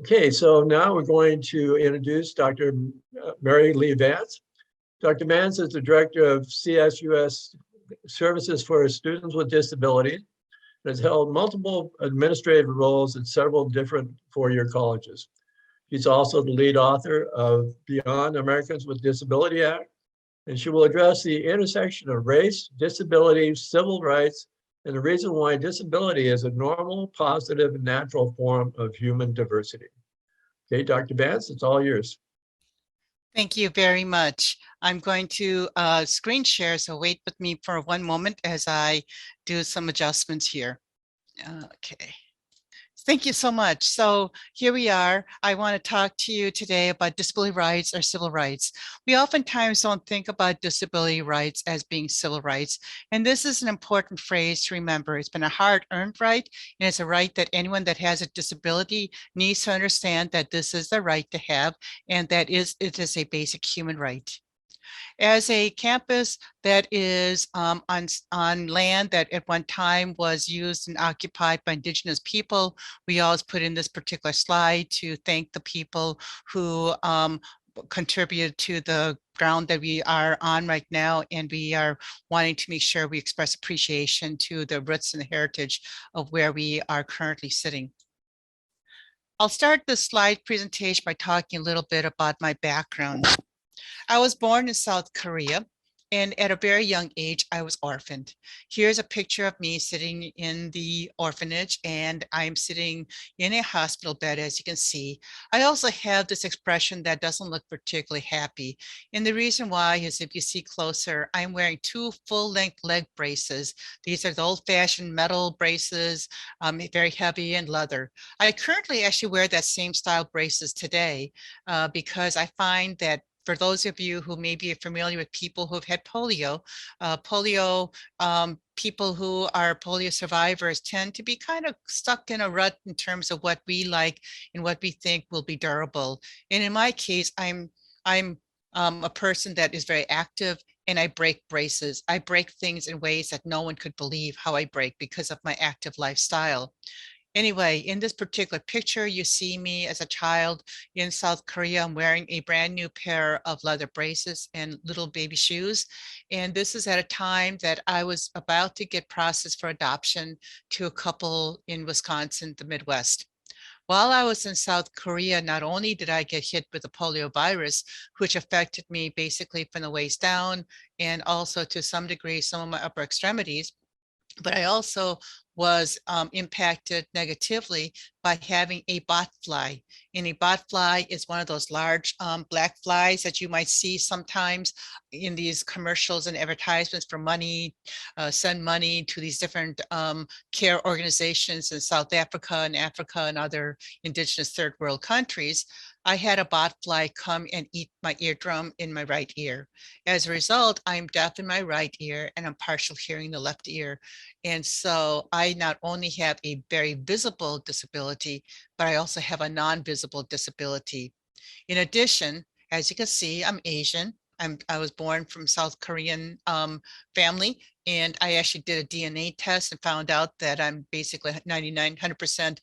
Okay, so now we're going to introduce Dr. Mary Lee Vance. Dr. Vance is the director of CSUS Services for Students with Disabilities and has held multiple administrative roles at several different four-year colleges. She's also the lead author of Beyond Americans with Disability Act, and she will address the intersection of race, disability, civil rights, and the reason why disability is a normal, positive, and natural form of human diversity. Okay, Dr. Vance, it's all yours. Thank you very much. I'm going to screen share, so wait with me for one moment as I do some adjustments here. Okay. Thank you so much. So here we are. I want to talk to you today about disability rights or civil rights. We oftentimes don't think about disability rights as being civil rights. And this is an important phrase to remember. It's been a hard-earned right, and it's a right that anyone that has a disability needs to understand that this is the right to have, and that it is a basic human right. As a campus that is on land that at one time was used and occupied by Indigenous people, we always put in this particular slide to thank the people who contributed to the ground that we are on right now, and we are wanting to make sure we express appreciation to the roots and the heritage of where we are currently sitting. I'll start this slide presentation by talking a little bit about my background. I was born in South Korea, and at a very young age, I was orphaned. Here's a picture of me sitting in the orphanage, and I'm sitting in a hospital bed, as you can see. I also have this expression that doesn't look particularly happy. And the reason why is, if you see closer, I'm wearing two full-length leg braces. These are the old-fashioned metal braces, very heavy and leather. I currently actually wear that same style braces today because I find that for those of you who may be familiar with people who've had polio, people who are polio survivors tend to be kind of stuck in a rut in terms of what we like and what we think will be durable. And in my case, I'm a person that is very active, and I break braces. I break things in ways that no one could believe how I break because of my active lifestyle. Anyway, in this particular picture, you see me as a child in South Korea. I'm wearing a brand new pair of leather braces and little baby shoes. And this is at a time that I was about to get processed for adoption to a couple in Wisconsin, the Midwest. While I was in South Korea, not only did I get hit with the polio virus, which affected me basically from the waist down and also to some degree some of my upper extremities, but I also was impacted negatively by having a bot fly. And a bot fly is one of those large black flies that you might see sometimes in these commercials and advertisements for money, send money to these different care organizations in South Africa and other indigenous third world countries. I had a bot fly come and eat my eardrum in my right ear. As a result, I'm deaf in my right ear and I'm partial hearing in the left ear. And so I not only have a very visible disability, but I also have a non-visible disability. In addition, as you can see, I'm Asian. I was born from South Korean family, and I actually did a DNA test and found out that I'm basically 100%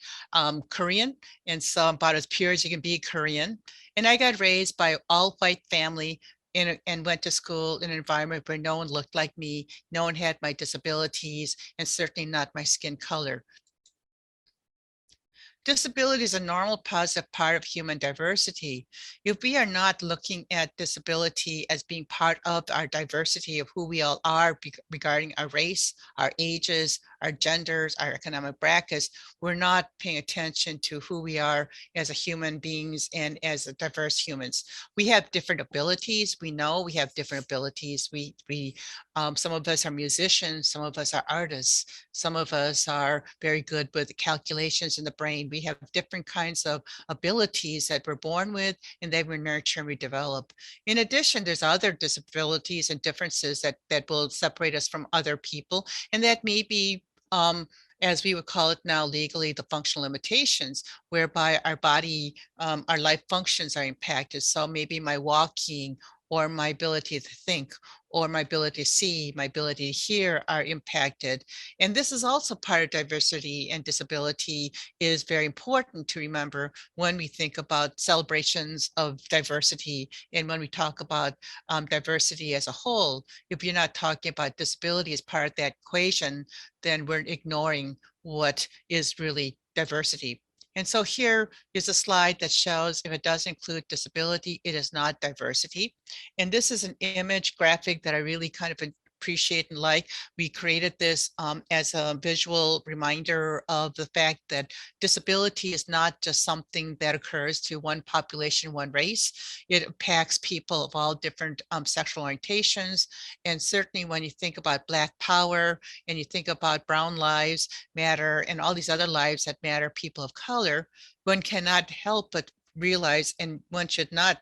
Korean, and so I'm about as pure as you can be Korean. And I got raised by an all-white family and went to school in an environment where no one looked like me, no one had my disabilities, and certainly not my skin color. Disability is a normal, positive part of human diversity. If we are not looking at disability as being part of our diversity of who we all are regarding our race, our ages, our genders, our economic brackets, we're not paying attention to who we are as a human beings and as a diverse humans. We have different abilities. We know we have different abilities. Some of us are musicians, some of us are artists, some of us are very good with calculations in the brain. We have different kinds of abilities that we're born with and that we nurture and we develop. In addition, there's other disabilities and differences that will separate us from other people, and that may be as we would call it now legally, the functional limitations, whereby our body, our life functions are impacted. So maybe my walking or my ability to think, or my ability to see, my ability to hear are impacted. And this is also part of diversity, and disability is very important to remember when we think about celebrations of diversity and when we talk about diversity as a whole. If you're not talking about disability as part of that equation, then we're ignoring what is really diversity. And so here is a slide that shows if it does include disability, it is not diversity. And this is an image graphic that I really kind of appreciate and like. We created this as a visual reminder of the fact that disability is not just something that occurs to one population, one race. It impacts people of all different sexual orientations. And certainly when you think about Black power and you think about brown lives matter and all these other lives that matter, people of color, one cannot help but realize, and one should not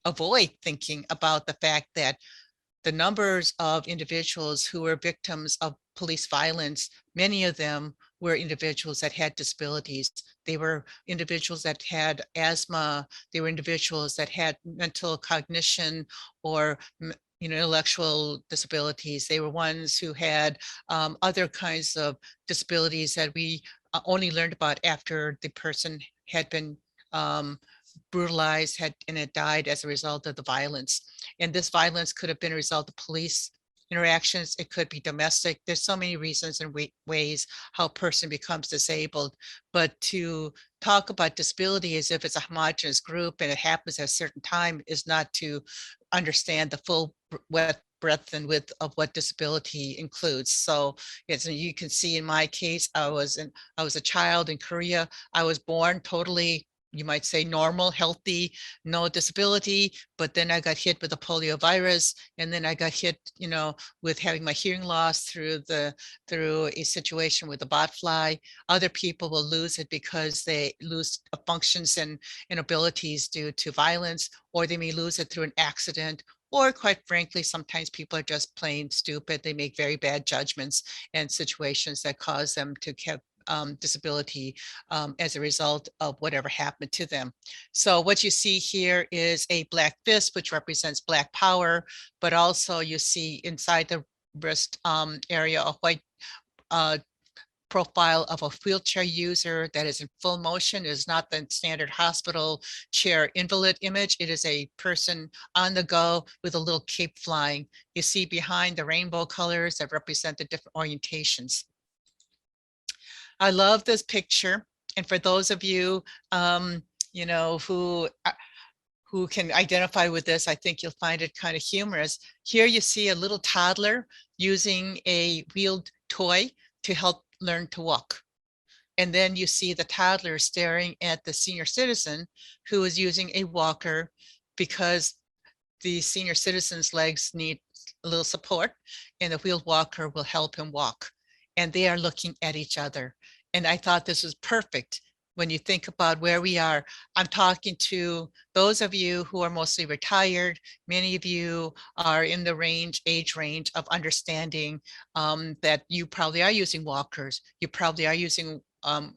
avoid thinking about the fact that the numbers of individuals who were victims of police violence, many of them were individuals that had disabilities. They were individuals that had asthma. They were individuals that had mental cognition or intellectual disabilities. They were ones who had other kinds of disabilities that we only learned about after the person had been brutalized and had died as a result of the violence. And this violence could have been a result of police interactions. It could be domestic. There's so many reasons and ways how a person becomes disabled. But to talk about disability as if it's a homogenous group and it happens at a certain time is not to understand the full breadth and width of what disability includes. So as you can see in my case, I was a child in Korea. I was born totally, you might say, normal, healthy, no disability, but then I got hit with a polio virus, and then I got hit, with having my hearing loss through a situation with a bot fly. Other people will lose it because they lose functions and abilities due to violence, or they may lose it through an accident, or quite frankly, sometimes people are just plain stupid. They make very bad judgments and situations that cause them to have disability as a result of whatever happened to them. So what you see here is a Black fist, which represents Black power, but also you see inside the wrist area a white profile of a wheelchair user that is in full motion. It is not the standard hospital chair invalid image. It is a person on the go with a little cape flying. You see behind the rainbow colors that represent the different orientations. I love this picture. And for those of you, who can identify with this, I think you'll find it kind of humorous. Here you see a little toddler using a wheeled toy to help learn to walk. And then you see the toddler staring at the senior citizen who is using a walker because the senior citizen's legs need a little support, and the wheeled walker will help him walk. And they are looking at each other. And I thought this was perfect when you think about where we are. I'm talking to those of you who are mostly retired. Many of you are in the age range of understanding that you probably are using walkers. You probably are using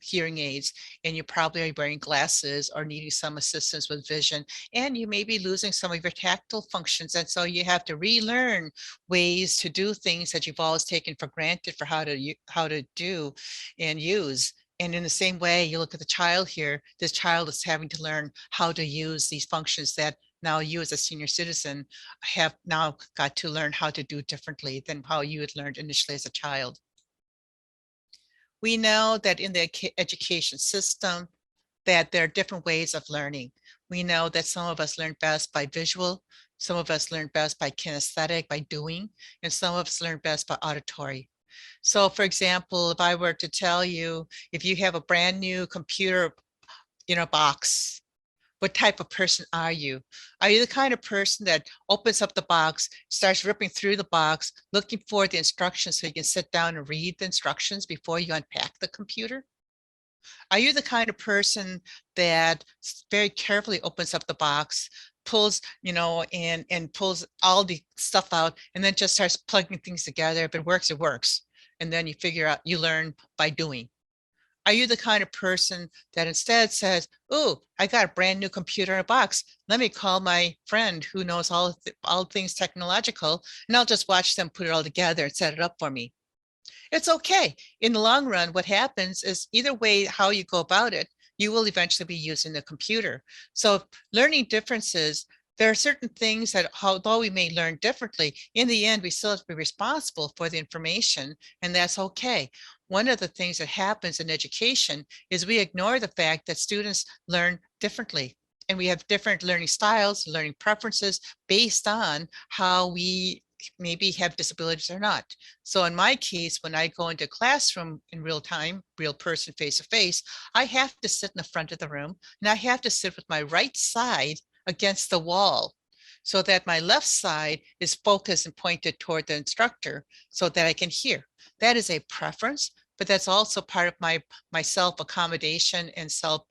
hearing aids, and you probably are wearing glasses or needing some assistance with vision, and you may be losing some of your tactile functions. And so you have to relearn ways to do things that you've always taken for granted for how to do and use. And in the same way, you look at the child here, this child is having to learn how to use these functions that now you as a senior citizen have now got to learn how to do differently than how you had learned initially as a child. We know that in the education system, that there are different ways of learning. We know that some of us learn best by visual, some of us learn best by kinesthetic, by doing, and some of us learn best by auditory. So for example, if I were to tell you, if you have a brand new computer in a box, what type of person are you? Are you the kind of person that opens up the box, starts ripping through the box, looking for the instructions so you can sit down and read the instructions before you unpack the computer? Are you the kind of person that very carefully opens up the box, pulls, and pulls all the stuff out, and then just starts plugging things together? If it works, it works. And then you figure out, you learn by doing. Are you the kind of person that instead says, oh, I got a brand new computer in a box. Let me call my friend who knows all things technological, and I'll just watch them put it all together and set it up for me. It's okay. In the long run, what happens is either way, how you go about it, you will eventually be using the computer. So learning differences, there are certain things that although we may learn differently, in the end, we still have to be responsible for the information, and that's okay. One of the things that happens in education is we ignore the fact that students learn differently. And we have different learning styles, learning preferences based on how we maybe have disabilities or not. So in my case, when I go into a classroom in real time, real person face to face, I have to sit in the front of the room and I have to sit with my right side against the wall so that my left side is focused and pointed toward the instructor so that I can hear. That is a preference, but that's also part of my self accommodation and self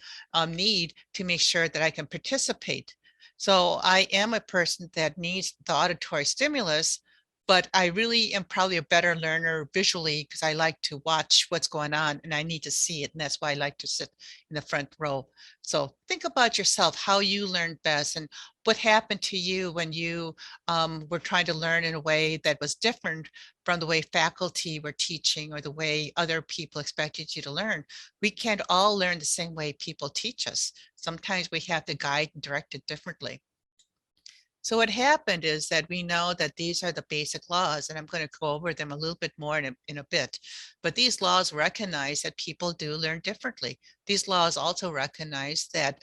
need to make sure that I can participate. So I am a person that needs the auditory stimulus, but I really am probably a better learner visually because I like to watch what's going on and I need to see it. And that's why I like to sit in the front row. So think about yourself, how you learned best and what happened to you when you were trying to learn in a way that was different from the way faculty were teaching or the way other people expected you to learn. We can't all learn the same way people teach us. Sometimes we have to guide and direct it differently. So what happened is that we know that these are the basic laws, and I'm going to go over them a little bit more in a bit. But these laws recognize that people do learn differently. These laws also recognize that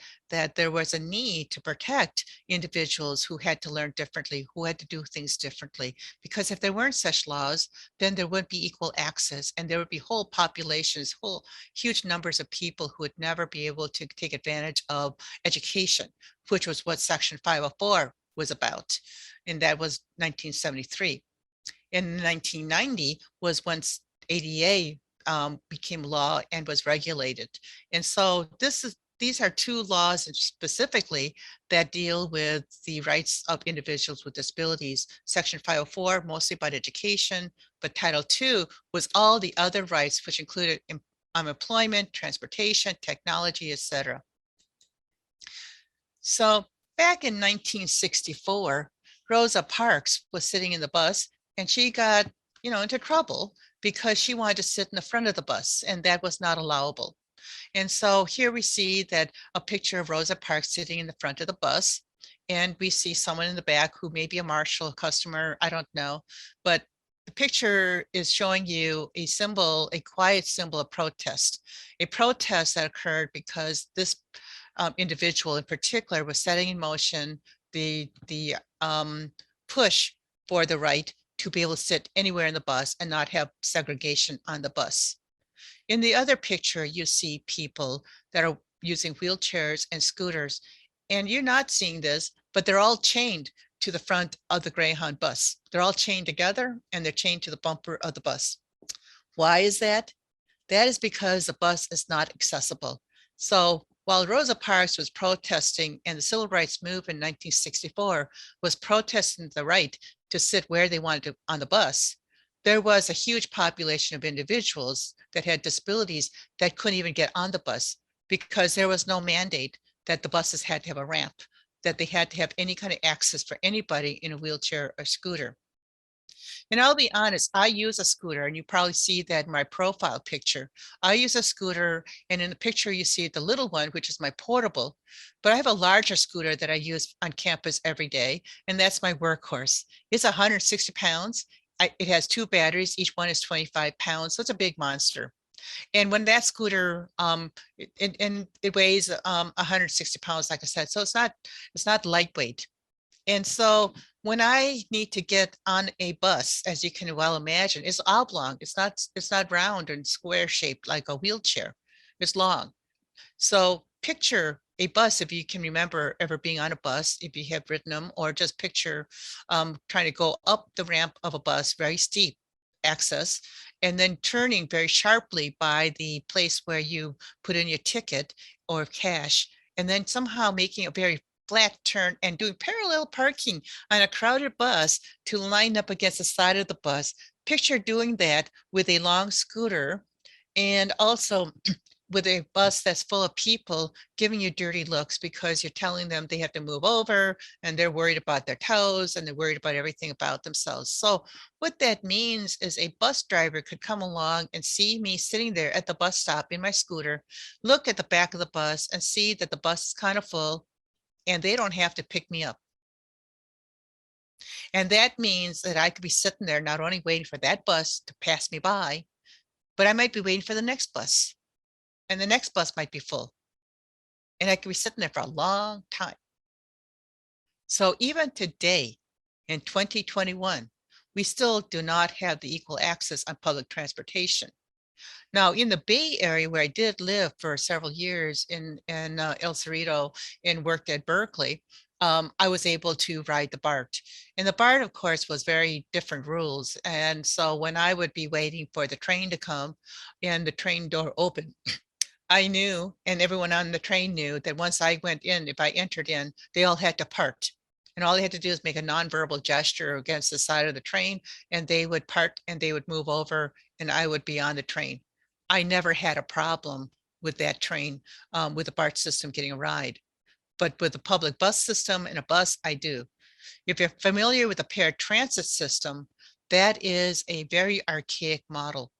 there was a need to protect individuals who had to learn differently, who had to do things differently. Because if there weren't such laws, then there wouldn't be equal access, and there would be whole populations, whole huge numbers of people who would never be able to take advantage of education, which was what Section 504 was about, and that was 1973. In 1990 was when ADA became law and was regulated. And so these are two laws specifically that deal with the rights of individuals with disabilities. Section 504, mostly about education, but Title II was all the other rights, which included employment, transportation, technology, etc. So back in 1964, Rosa Parks was sitting in the bus and she got, into trouble because she wanted to sit in the front of the bus and that was not allowable. And so here we see that a picture of Rosa Parks sitting in the front of the bus, and we see someone in the back who may be a marshal, a customer, I don't know, but the picture is showing you a symbol, a quiet symbol of protest, a protest that occurred because this individual in particular was setting in motion the push for the right to be able to sit anywhere in the bus and not have segregation on the bus. In the other picture, you see people that are using wheelchairs and scooters, and you're not seeing this, but they're all chained to the front of the Greyhound bus. They're all chained together and they're chained to the bumper of the bus. Why is that? That is because the bus is not accessible. So while Rosa Parks was protesting and the civil rights movement in 1964 was protesting the right to sit where they wanted to on the bus, there was a huge population of individuals that had disabilities that couldn't even get on the bus because there was no mandate that the buses had to have a ramp, that they had to have any kind of access for anybody in a wheelchair or scooter. And I'll be honest, I use a scooter, and you probably see that in my profile picture. I use a scooter, and in the picture you see the little one, which is my portable, but I have a larger scooter that I use on campus every day, and that's my workhorse. It's 160 pounds. It has two batteries, each one is 25 pounds, so it's a big monster. And when that scooter, it weighs 160 pounds, like I said, so it's not lightweight. And so when I need to get on a bus, as you can well imagine, it's oblong. It's not round and square shaped like a wheelchair. It's long. So picture a bus, if you can remember ever being on a bus, if you have ridden them, or just picture trying to go up the ramp of a bus, very steep access, and then turning very sharply by the place where you put in your ticket or cash, and then somehow making a very flat turn and doing parallel parking on a crowded bus to line up against the side of the bus. Picture doing that with a long scooter and also with a bus that's full of people giving you dirty looks because you're telling them they have to move over and they're worried about their toes and they're worried about everything about themselves. So what that means is a bus driver could come along and see me sitting there at the bus stop in my scooter, look at the back of the bus and see that the bus is kind of full and they don't have to pick me up. And that means that I could be sitting there not only waiting for that bus to pass me by, but I might be waiting for the next bus. And the next bus might be full. And I could be sitting there for a long time. So even today, in 2021, we still do not have the equal access on public transportation. Now, in the Bay Area, where I did live for several years in El Cerrito and worked at Berkeley, I was able to ride the BART. And the BART, of course, was very different rules. And so when I would be waiting for the train to come and the train door opened, I knew, and everyone on the train knew, that once I went in, if I entered in, they all had to part. And all they had to do is make a nonverbal gesture against the side of the train, and they would part and they would move over, and I would be on the train. I never had a problem with that train, with the BART system getting a ride. But with the public bus system and a bus, I do. If you're familiar with the paired transit system, that is a very archaic model.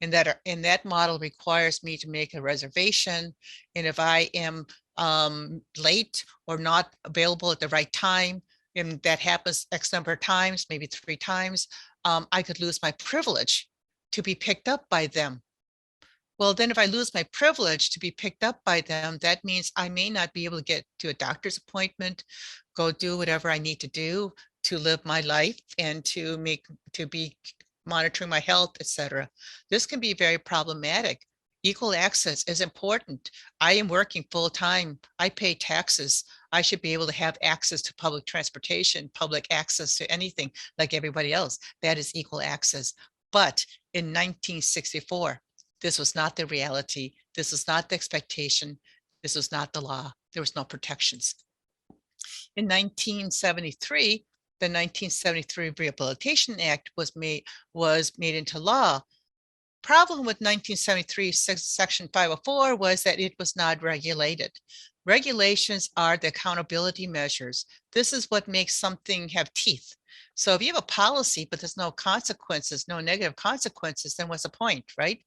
And that model requires me to make a reservation. And if I am late or not available at the right time, and that happens X number of times, maybe 3 times, I could lose my privilege to be picked up by them. Well, then if I lose my privilege to be picked up by them, that means I may not be able to get to a doctor's appointment, go do whatever I need to do to live my life and to be monitoring my health, etc. This can be very problematic. Equal access is important. I am working full time. I pay taxes. I should be able to have access to public transportation, public access to anything like everybody else. That is equal access. But in 1964, this was not the reality. This was not the expectation. This was not the law. There was no protections. In 1973, the 1973 Rehabilitation Act was made into law. Problem with 1973 Section 504 was that it was not regulated. Regulations are the accountability measures. This is what makes something have teeth. So if you have a policy, but there's no consequences, no negative consequences, then what's the point, right?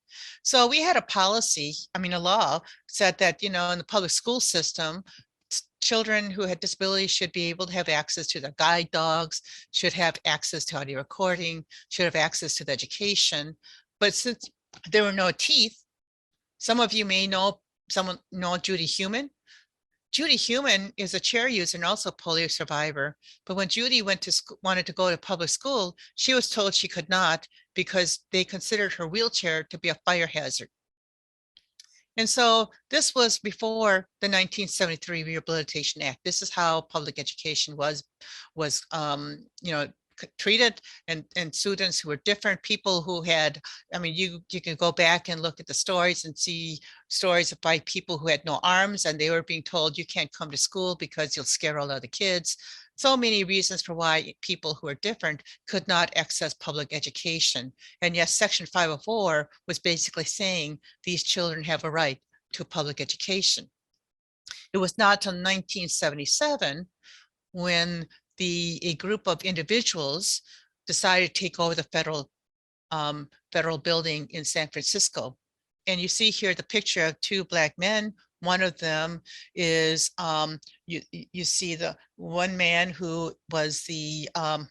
So we had a policy, a law said that, in the public school system, children who had disabilities should be able to have access to the guide dogs, should have access to audio recording, should have access to the education. But since there were no teeth, some of you may know Judy Heumann. Judy Heumann is a chair user and also polio survivor. But when Judy wanted to go to public school, she was told she could not because they considered her wheelchair to be a fire hazard. And so this was before the 1973 Rehabilitation Act. This is how public education was treated, and students who were different, people who had, you can go back and look at the stories and see stories by people who had no arms and they were being told you can't come to school because you'll scare all other kids. So many reasons for why people who are different could not access public education. And yes, Section 504 was basically saying these children have a right to public education. It was not until 1977 when a group of individuals decided to take over the federal building in San Francisco. And you see here the picture of 2 Black men. One of them is, you see the one man who was I'm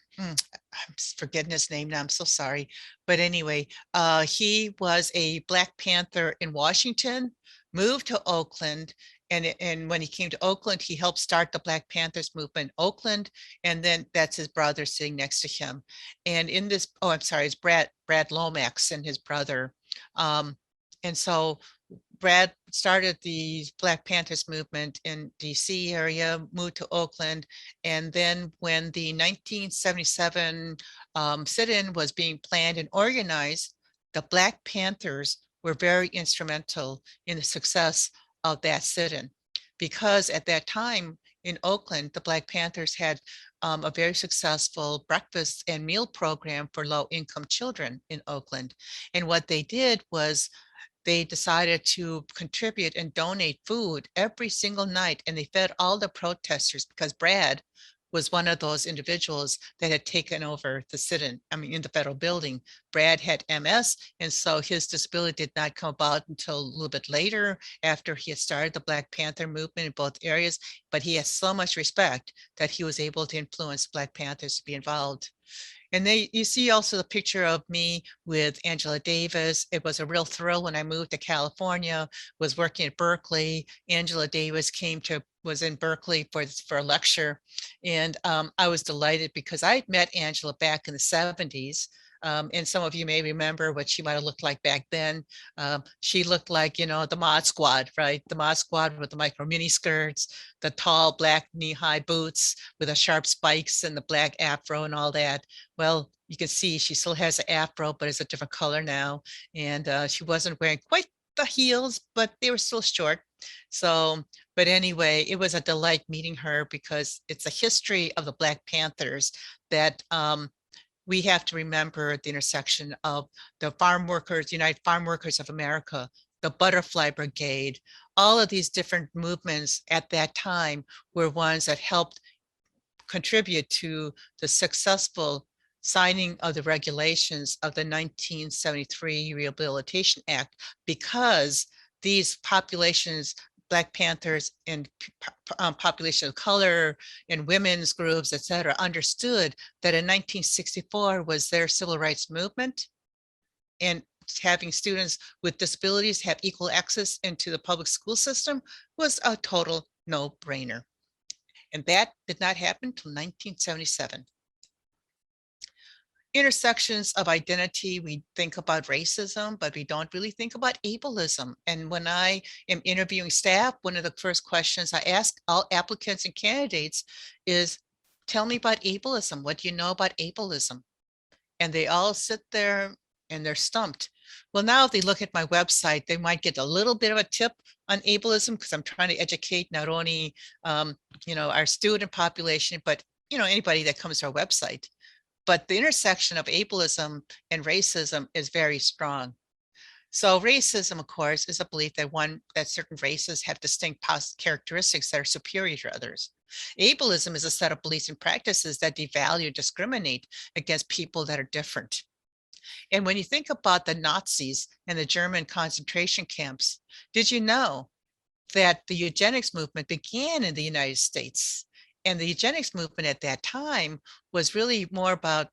forgetting his name now, I'm so sorry. But anyway, he was a Black Panther in Washington, moved to Oakland, and when he came to Oakland, he helped start the Black Panthers movement in Oakland. And then that's his brother sitting next to him. And in this, it's Brad Lomax and his brother. And so Brad started the Black Panthers movement in DC area, moved to Oakland. And then when the 1977 sit-in was being planned and organized, the Black Panthers were very instrumental in the success of that sit-in, because at that time in Oakland, the Black Panthers had a very successful breakfast and meal program for low-income children in Oakland. And what they did was they decided to contribute and donate food every single night, and they fed all the protesters because Brad was one of those individuals that had taken over the sit-in, in the federal building. Brad had MS, and so his disability did not come about until a little bit later after he had started the Black Panther movement in both areas, but he has so much respect that he was able to influence Black Panthers to be involved. And you see also the picture of me with Angela Davis. It was a real thrill when I moved to California, was working at Berkeley. Angela Davis was in Berkeley for a lecture. And I was delighted because I met Angela back in the 70s. And some of you may remember what she might have looked like back then. She looked like, the Mod Squad, right? The Mod Squad with the micro mini skirts, the tall black knee-high boots with the sharp spikes and the black afro and all that. Well, you can see she still has an afro, but it's a different color now. And she wasn't wearing quite the heels, but they were still short. So, but anyway, it was a delight meeting her because it's a history of the Black Panthers that we have to remember the intersection of the farm workers, United Farm Workers of America, the Butterfly Brigade, all of these different movements at that time were ones that helped contribute to the successful signing of the regulations of the 1973 Rehabilitation Act, because these populations, Black Panthers and population of color and women's groups, et cetera, understood that in 1964 was their civil rights movement, and having students with disabilities have equal access into the public school system was a total no-brainer. And that did not happen until 1977. Intersections of identity, we think about racism, but we don't really think about ableism. And when I am interviewing staff, one of the first questions I ask all applicants and candidates is, tell me about ableism. What do you know about ableism? And they all sit there and they're stumped. Well, now if they look at my website, they might get a little bit of a tip on ableism, because I'm trying to educate not only our student population, but anybody that comes to our website. But the intersection of ableism and racism is very strong. So racism, of course, is a belief that certain races have distinct characteristics that are superior to others. Ableism is a set of beliefs and practices that devalue and discriminate against people that are different. And when you think about the Nazis and the German concentration camps, did you know that the eugenics movement began in the United States? And the eugenics movement at that time was really more about,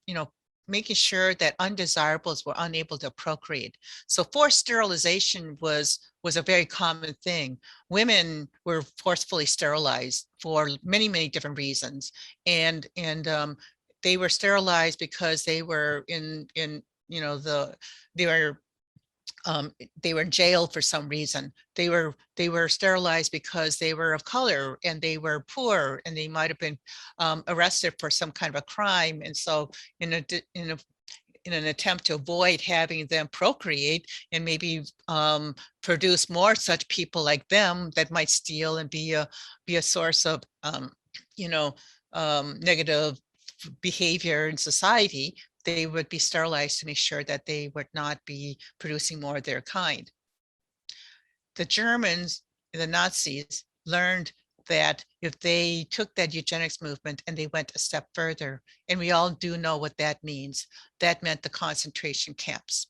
making sure that undesirables were unable to procreate. So forced sterilization was a very common thing. Women were forcefully sterilized for many, many different reasons. And they were sterilized because they were they were in jail for some reason. They were sterilized because they were of color and they were poor, and they might have been arrested for some kind of a crime. And so in an attempt to avoid having them procreate and maybe produce more such people like them that might steal and be a source of negative behavior in society, they would be sterilized to make sure that they would not be producing more of their kind. The Germans, the Nazis, learned that if they took that eugenics movement and they went a step further, and we all do know what that means, that meant the concentration camps.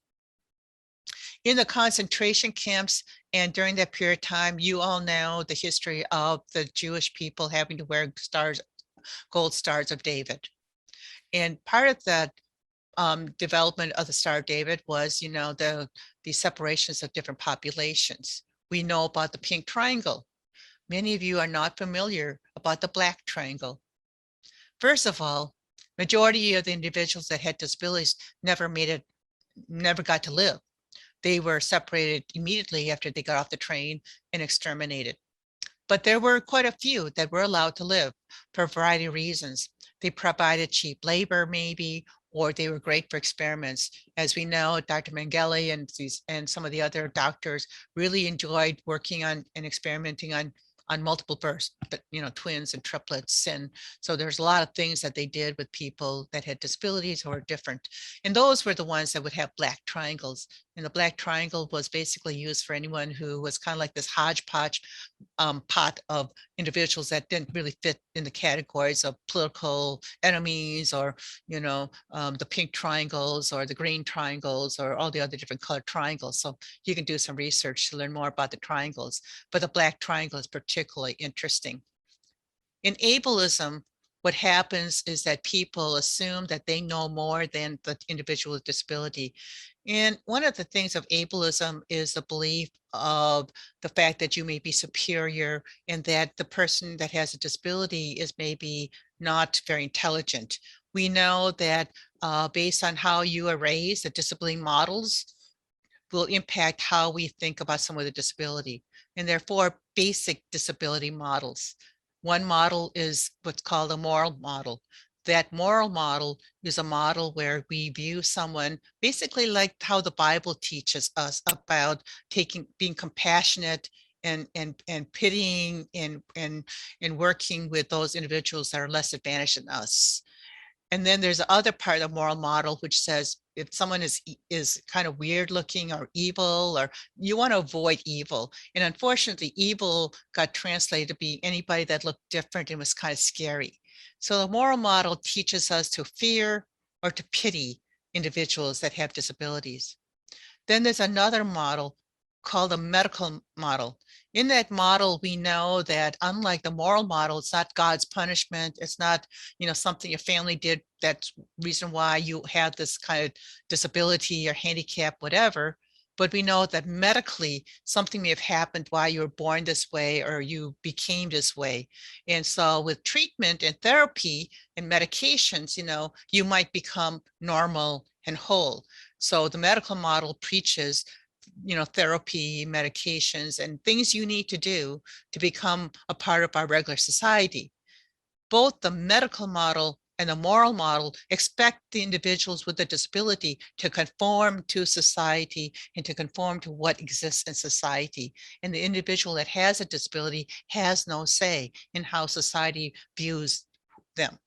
In the concentration camps, and during that period of time, you all know the history of the Jewish people having to wear gold stars of David. And part of that development of the Star of David was, the separations of different populations. We know about the pink triangle. Many of you are not familiar about the black triangle. First of all, majority of the individuals that had disabilities never got to live. They were separated immediately after they got off the train and exterminated. But there were quite a few that were allowed to live for a variety of reasons. They provided cheap labor, maybe, or they were great for experiments. As we know, Dr. Mengele and some of the other doctors really enjoyed working on and experimenting on on multiple births, but twins and triplets. And so there's a lot of things that they did with people that had disabilities or different. And those were the ones that would have black triangles. And the black triangle was basically used for anyone who was kind of like this hodgepodge pot of individuals that didn't really fit in the categories of political enemies, or the pink triangles or the green triangles or all the other different colored triangles. So you can do some research to learn more about the triangles, but the black triangle is particularly interesting. In ableism, what happens is that people assume that they know more than the individual with disability. And one of the things of ableism is the belief of the fact that you may be superior and that the person that has a disability is maybe not very intelligent. We know that based on how you are raised, the disability models will impact how we think about someone with a disability. And there are 4 basic disability models. One model is what's called a moral model. That moral model is a model where we view someone basically like how the Bible teaches us about being compassionate and pitying and working with those individuals that are less advantaged than us. And then there's the other part of the moral model, which says if someone is kind of weird looking or evil, or you want to avoid evil. And unfortunately, evil got translated to be anybody that looked different and was kind of scary. So the moral model teaches us to fear or to pity individuals that have disabilities. Then there's another model called a medical model. In that model, we know that unlike the moral model, it's not God's punishment. It's not, something your family did. That's reason why you have this kind of disability or handicap, whatever. But we know that medically, something may have happened while you were born this way or you became this way. And so with treatment and therapy and medications, you might become normal and whole. So the medical model preaches therapy, medications, and things you need to do to become a part of our regular society. Both the medical model and the moral model expect the individuals with a disability to conform to society and to conform to what exists in society. And the individual that has a disability has no say in how society views them.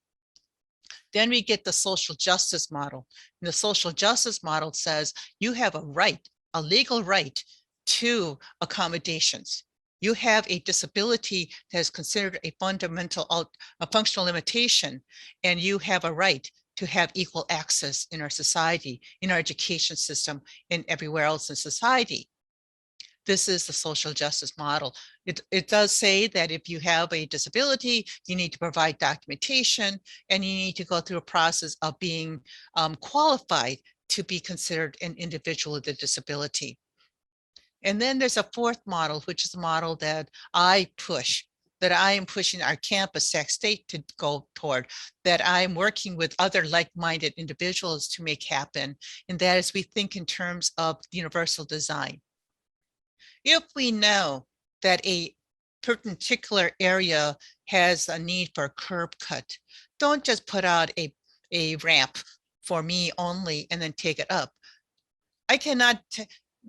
Then we get the social justice model. And the social justice model says you have a right, a legal right to accommodations. You have a disability that is considered a functional limitation, and you have a right to have equal access in our society, in our education system, and everywhere else in society. This is the social justice model. It does say that if you have a disability, you need to provide documentation and you need to go through a process of being qualified to be considered an individual with a disability. And then there's a 4th model, which is a model that I am pushing our campus, Sac State, to go toward, that I'm working with other like-minded individuals to make happen. And that is, we think in terms of universal design. If we know that a particular area has a need for a curb cut, don't just put out a ramp for me only and then take it up. I cannot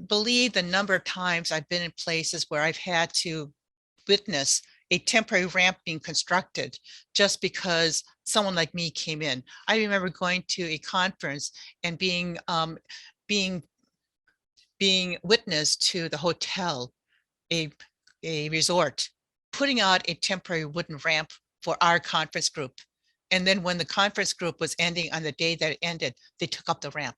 believe the number of times I've been in places where I've had to witness a temporary ramp being constructed just because someone like me came in. I remember going to a conference and being witness to the hotel, a resort, putting out a temporary wooden ramp for our conference group. And then when the conference group was ending on the day that it ended, they took up the ramp.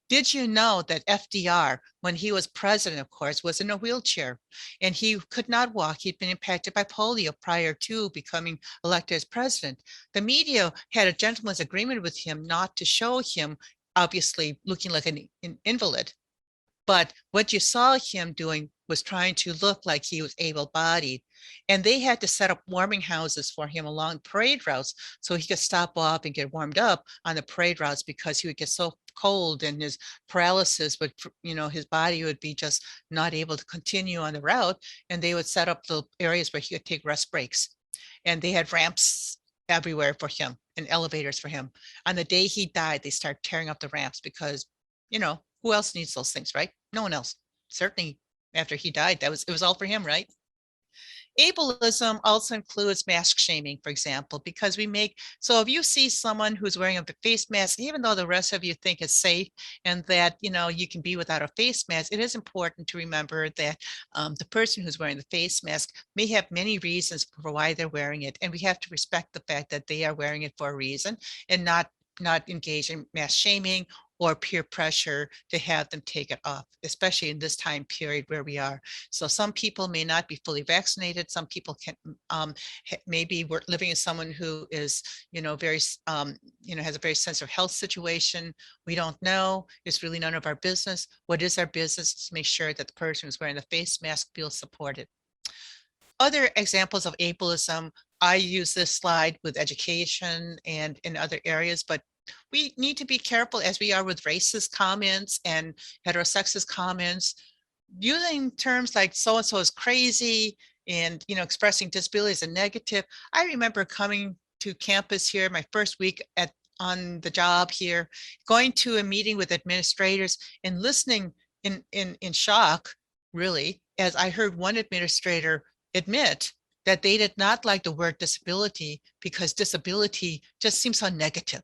Did you know that FDR, when he was president, of course, was in a wheelchair and he could not walk? He'd been impacted by polio prior to becoming elected as president. The media had a gentleman's agreement with him not to show him, obviously looking like an invalid. But what you saw him doing was trying to look like he was able-bodied. And they had to set up warming houses for him along parade routes so he could stop off and get warmed up on the parade routes, because he would get so cold and his paralysis would, his body would be just not able to continue on the route. And they would set up the areas where he could take rest breaks. And they had ramps everywhere for him and elevators for him. On the day he died, they started tearing up the ramps because, who else needs those things, right? No one else. Certainly after he died, it was all for him, right? Ableism also includes mask shaming, for example, because so if you see someone who's wearing a face mask, even though the rest of you think it's safe and that, you can be without a face mask, it is important to remember that the person who's wearing the face mask may have many reasons for why they're wearing it. And we have to respect the fact that they are wearing it for a reason and not engage in mass shaming or peer pressure to have them take it off, especially in this time period where we are. So some people may not be fully vaccinated. Some people can maybe we're living with someone who is, very, has a very sensitive health situation. We don't know. It's really none of our business. What is our business is to make sure that the person who's wearing the face mask feels supported. Other examples of ableism, I use this slide with education and in other areas, but we need to be careful as we are with racist comments and heterosexist comments, using terms like so-and-so is crazy and, expressing disability as a negative. I remember coming to campus here my first week on the job here, going to a meeting with administrators and listening in shock, really, as I heard one administrator admit that they did not like the word disability because disability just seems so negative.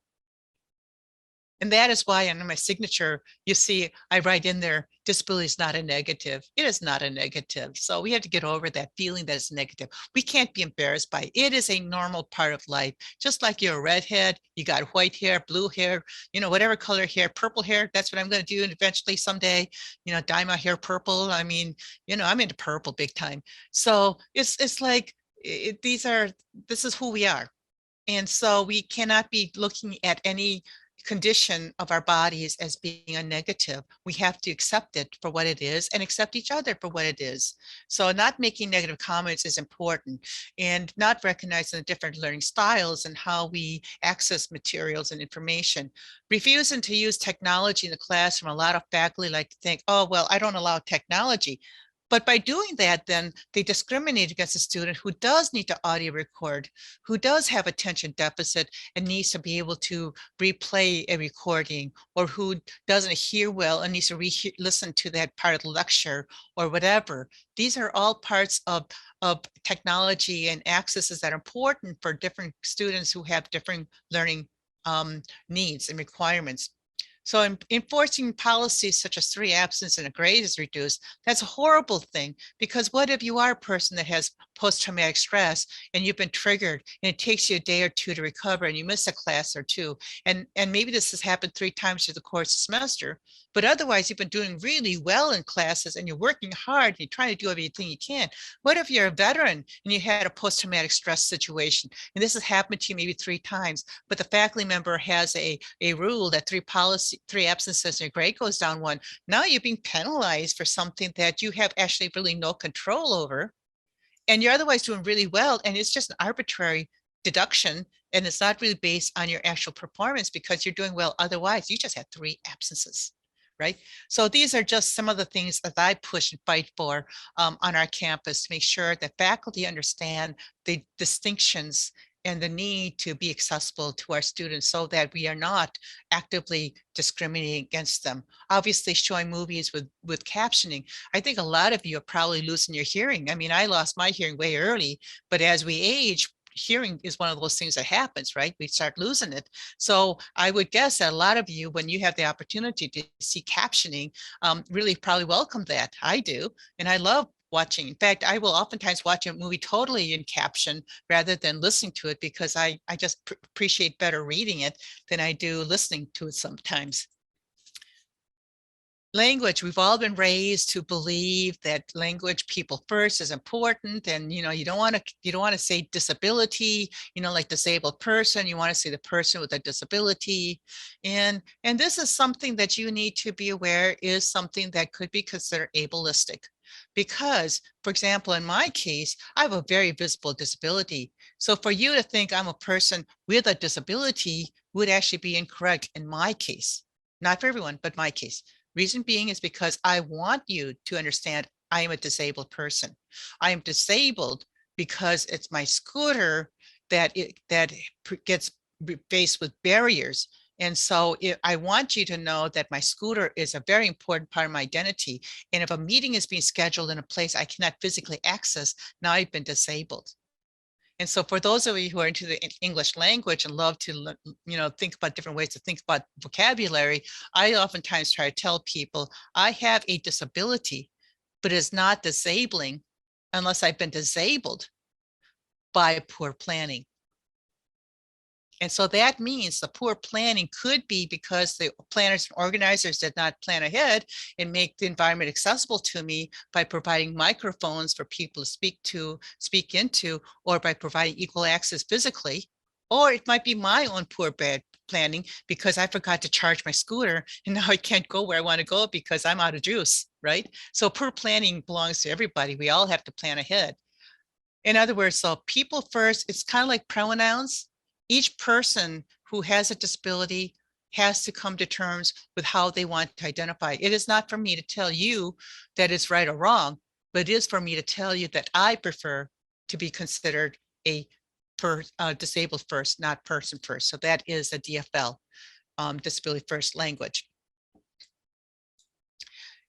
And that is why under my signature, you see, I write in there, disability is not a negative. It is not a negative. So we have to get over that feeling that it's negative. We can't be embarrassed by it. It is a normal part of life. Just like you're a redhead, you got white hair, blue hair, whatever color hair, purple hair, that's what I'm going to do. And eventually someday, dye my hair purple. I mean, I'm into purple big time. So it's like, this is who we are. And so we cannot be looking at any condition of our bodies as being a negative. We have to accept it for what it is and accept each other for what it is. So not making negative comments is important, and not recognizing the different learning styles and how we access materials and information. Refusing to use technology in the classroom. A lot of faculty like to think, oh, well, I don't allow technology. But by doing that, then they discriminate against a student who does need to audio record, who does have attention deficit and needs to be able to replay a recording, or who doesn't hear well and needs to listen to that part of the lecture or whatever. These are all parts of technology and accesses that are important for different students who have different learning needs and requirements. So enforcing policies such as 3 absence and a grade is reduced, that's a horrible thing, because what if you are a person that has post-traumatic stress and you've been triggered and it takes you a day or two to recover and you miss a class or two, and maybe this has happened 3 times through the course of the semester, but otherwise you've been doing really well in classes and you're working hard and you're trying to do everything you can. What if you're a veteran and you had a post-traumatic stress situation and this has happened to you maybe 3 times, but the faculty member has a rule that 3 absences and your grade goes down 1. Now you're being penalized for something that you have actually really no control over, and you're otherwise doing really well, and it's just an arbitrary deduction, and it's not really based on your actual performance because you're doing well otherwise. You just had 3 absences, right? So these are just some of the things that I push and fight for on our campus, to make sure that faculty understand the distinctions and the need to be accessible to our students so that we are not actively discriminating against them. Obviously, showing movies with captioning, I think a lot of you are probably losing your hearing. I mean, I lost my hearing way early, but as we age, hearing is one of those things that happens, right? We start losing it. So I would guess that a lot of you, when you have the opportunity to see captioning, really probably welcome that. I do, and I love watching. In fact, I will oftentimes watch a movie totally in caption rather than listening to it, because I just appreciate better reading it than I do listening to it sometimes. Language, we've all been raised to believe that language, people first, is important, and you don't want to say disability, like disabled person. You want to say the person with a disability, and this is something that you need to be aware is something that could be considered ableistic, because, for example, in my case, I have a very visible disability. So for you to think I'm a person with a disability would actually be incorrect in my case. Not for everyone, but my case. Reason being is because I want you to understand I am a disabled person. I am disabled because it's my scooter that gets faced with barriers. And so I want you to know that my scooter is a very important part of my identity. And if a meeting is being scheduled in a place I cannot physically access, now I've been disabled. And so for those of you who are into the English language and love to, think about different ways to think about vocabulary, I oftentimes try to tell people I have a disability, but it's not disabling unless I've been disabled by poor planning. And so that means the poor planning could be because the planners and organizers did not plan ahead and make the environment accessible to me by providing microphones for people to speak into, or by providing equal access physically. Or it might be my own poor bad planning because I forgot to charge my scooter and now I can't go where I want to go because I'm out of juice, right? So poor planning belongs to everybody. We all have to plan ahead. In other words, so people first, it's kind of like pronouns. Each person who has a disability has to come to terms with how they want to identify. It is not for me to tell you that it's right or wrong, but it is for me to tell you that I prefer to be considered a disabled first, not person first. So that is a DFL, disability first language.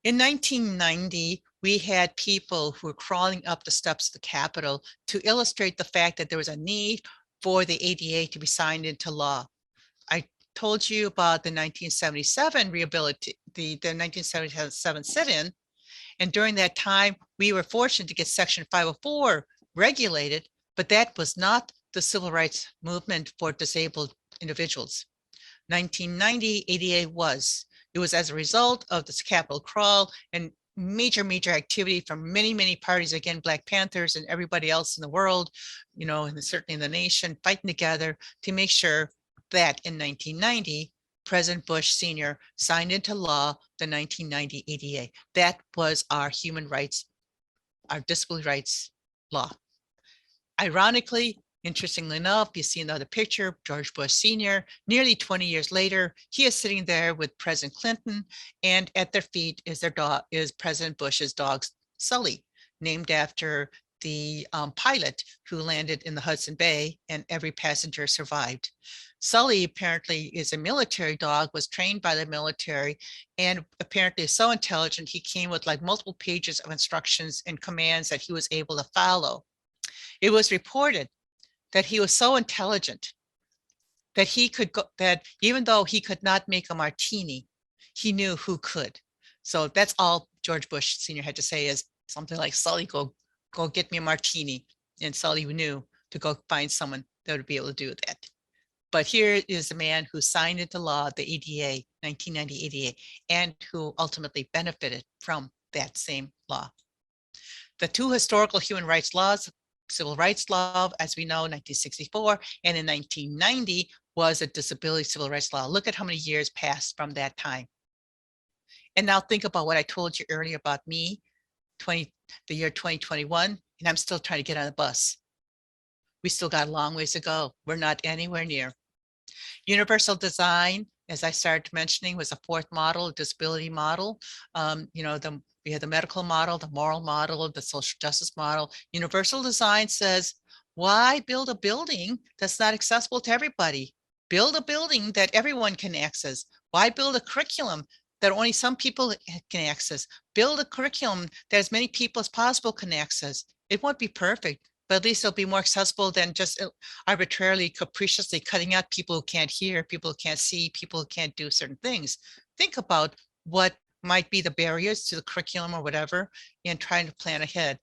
In 1990, we had people who were crawling up the steps of the Capitol to illustrate the fact that there was a need for the ADA to be signed into law. I told you about the 1977 the 1977 sit-in, and during that time, we were fortunate to get Section 504 regulated, but that was not the civil rights movement for disabled individuals. 1990 ADA was. It was as a result of this Capitol crawl and major activity from many parties, again, Black Panthers and everybody else in the world, and certainly in the nation, fighting together to make sure that in 1990, President Bush Sr. signed into law the 1990 ADA. That was our human rights, our disability rights law. Ironically, interestingly enough, you see another picture, George Bush Sr., nearly 20 years later, he is sitting there with President Clinton, and at their feet is President Bush's dog, Sully, named after the pilot who landed in the Hudson Bay, and every passenger survived. Sully apparently is a military dog, was trained by the military, and apparently is so intelligent, he came with like multiple pages of instructions and commands that he was able to follow. It was reported that he was so intelligent that he could go, that even though he could not make a martini, he knew who could. So that's all George Bush Sr. had to say is something like, Sully, go get me a martini. And Sully knew to go find someone that would be able to do that. But here is the man who signed into law the ADA, 1990 ADA, and who ultimately benefited from that same law. The two historical human rights laws, Civil Rights Law, as we know, 1964, and in 1990 was a disability civil rights law. Look at how many years passed from that time. And now think about what I told you earlier about me, the year 2021, and I'm still trying to get on the bus. We still got a long ways to go. We're not anywhere near. Universal design, as I started mentioning, was a fourth model, disability model. We had the medical model, the moral model, the social justice model. Universal design says, why build a building that's not accessible to everybody? Build a building that everyone can access. Why build a curriculum that only some people can access? Build a curriculum that as many people as possible can access. It won't be perfect, but at least it'll be more accessible than just arbitrarily, capriciously cutting out people who can't hear, people who can't see, people who can't do certain things. Think about what might be the barriers to the curriculum or whatever, and trying to plan ahead.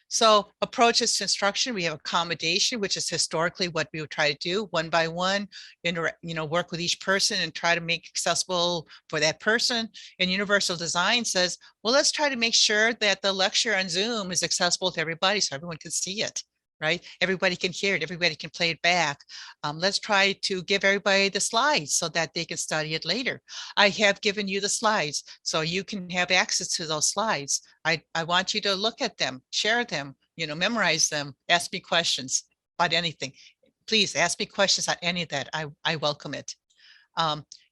So approaches to instruction, we have accommodation, which is historically what we would try to do one by one, work with each person and try to make accessible for that person. And universal design says, well, let's try to make sure that the lecture on Zoom is accessible to everybody so everyone can see it, right? Everybody can hear it, everybody can play it back. Let's try to give everybody the slides so that they can study it later. I have given you the slides so you can have access to those slides. I want you to look at them, share them, memorize them, ask me questions about anything. Please ask me questions on any of that. I welcome it.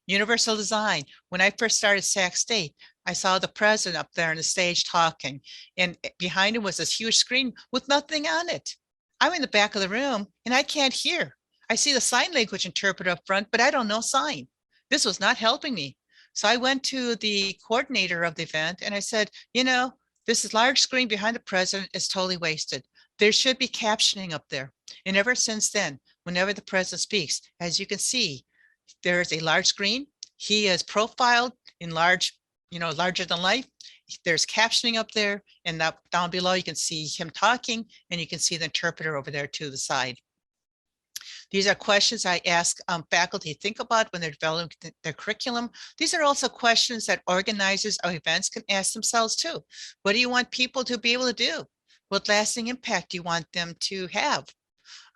Universal design. When I first started Sac State, I saw the president up there on the stage talking, and behind him was this huge screen with nothing on it. I'm in the back of the room and I can't hear. I see the sign language interpreter up front, but I don't know sign. This was not helping me. So I went to the coordinator of the event and I said, you know, this large screen behind the president is totally wasted. There should be captioning up there. And ever since then, whenever the president speaks, as you can see, there is a large screen. He is profiled in large, larger than life. There's captioning up there, and that down below you can see him talking, and you can see the interpreter over there to the side. These are questions I ask faculty think about when they're developing their curriculum. These are also questions that organizers of events can ask themselves too. What do you want people to be able to do? What lasting impact do you want them to have?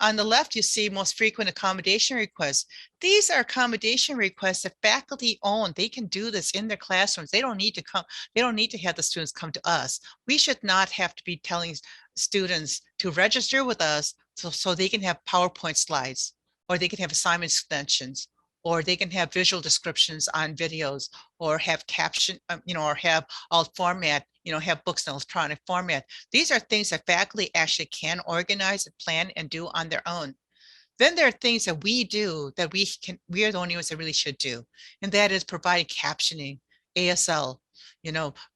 On the left, you see most frequent accommodation requests. These are accommodation requests that faculty own. They can do this in their classrooms. They don't need to come. They don't need to have the students come to us. We should not have to be telling students to register with us so they can have PowerPoint slides, or they can have assignment extensions, or they can have visual descriptions on videos, or have caption, or have alt format, have books in electronic format. These are things that faculty actually can organize and plan and do on their own. Then there are things that we do that we are the only ones that really should do. And that is providing captioning, ASL,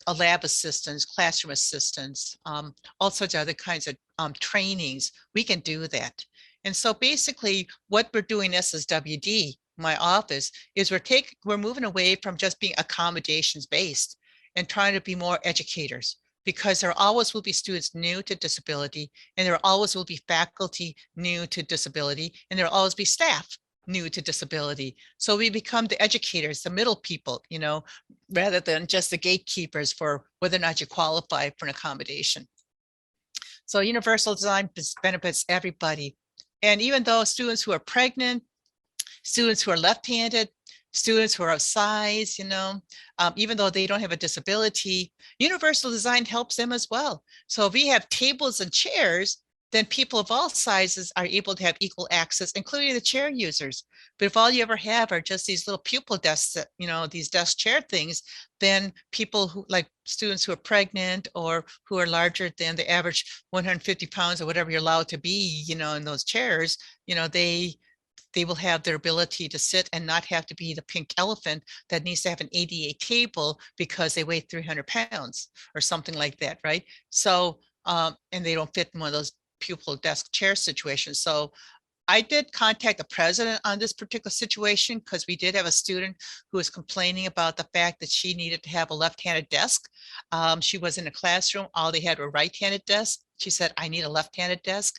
a lab assistance, classroom assistance, all sorts of other kinds of trainings. We can do that. And so basically what we're doing SSWD, my office, is we're moving away from just being accommodations based and trying to be more educators, because there always will be students new to disability, and there always will be faculty new to disability, and there will always be staff new to disability. So we become the educators, the middle people, rather than just the gatekeepers for whether or not you qualify for an accommodation. So universal design benefits everybody. And even though students who are pregnant, students who are left-handed, students who are of size, even though they don't have a disability, universal design helps them as well. So if we have tables and chairs, then people of all sizes are able to have equal access, including the chair users. But if all you ever have are just these little pupil desks, these desk chair things, then people who, like students who are pregnant or who are larger than the average 150 pounds or whatever you're allowed to be, in those chairs, they will have their ability to sit and not have to be the pink elephant that needs to have an ADA table because they weigh 300 pounds or something like that, right? So, and they don't fit in one of those pupil desk chair situations. So I did contact the president on this particular situation because we did have a student who was complaining about the fact that she needed to have a left-handed desk. She was in a classroom, all they had were right-handed desks. She said, I need a left-handed desk.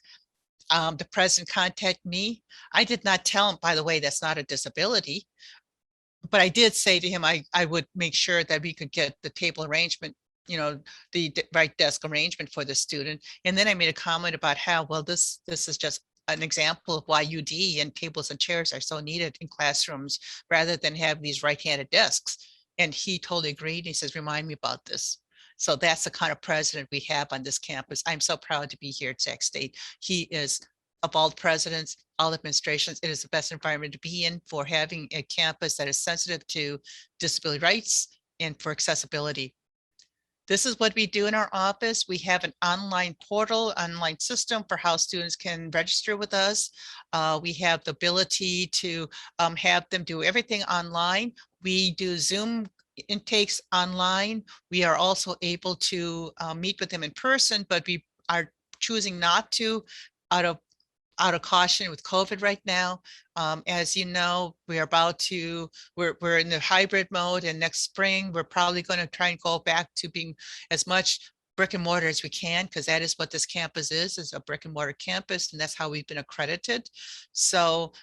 The president contacted me. I did not tell him, by the way, that's not a disability, but I did say to him, I would make sure that we could get the table arrangement, the right desk arrangement for the student. And then I made a comment about how, well, this is just an example of why UD and tables and chairs are so needed in classrooms rather than have these right-handed desks. And he totally agreed. He says, remind me about this. So that's the kind of president we have on this campus. I'm so proud to be here at Sac State. He is, of all presidents, all administrations, it is the best environment to be in for having a campus that is sensitive to disability rights and for accessibility. This is what we do in our office. We have an online portal, online system for how students can register with us. We have the ability to have them do everything online. We do Zoom intakes online. We are also able to meet with them in person, but we are choosing not to out of caution with COVID right now. As you know, we're in the hybrid mode, and next spring, we're probably going to try and go back to being as much brick and mortar as we can, because that is what this campus is a brick and mortar campus, and that's how we've been accredited. So,